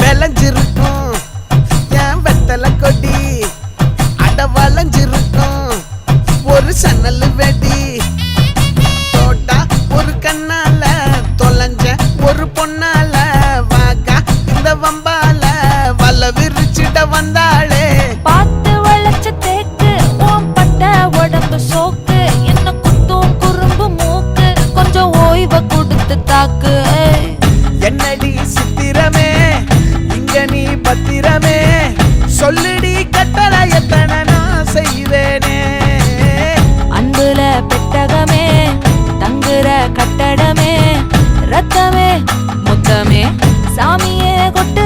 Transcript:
விளைஞ்சிருக்கும் என் வெத்தலை கொடி அட வளைஞ்சிருக்கும் ஒரு சன்னல் வெடி தோட்டா ஒரு கண்ணால தொலைஞ்ச ஒரு பொண்ணால வாக்கா இந்த வம்பால வல விரிச்சிட வந்தாளே பார்த்து வளைச்ச தேக்கு ஓம் பட்ட உடம்பு சோக்கு என்ன குத்தும் குறும்பு மூக்கு கொஞ்சம் ஓய்வை கொடுத்து தாக்கு என்னடி சித்திரமே இங்க நீ பத்திரமே சொல்லுடி கட்டளை எத்தனை நான் செய்வேனே அன்புல பெட்டகமே தங்குற கட்டடமே ரத்தமே முத்தமே சாமியே கொட்டு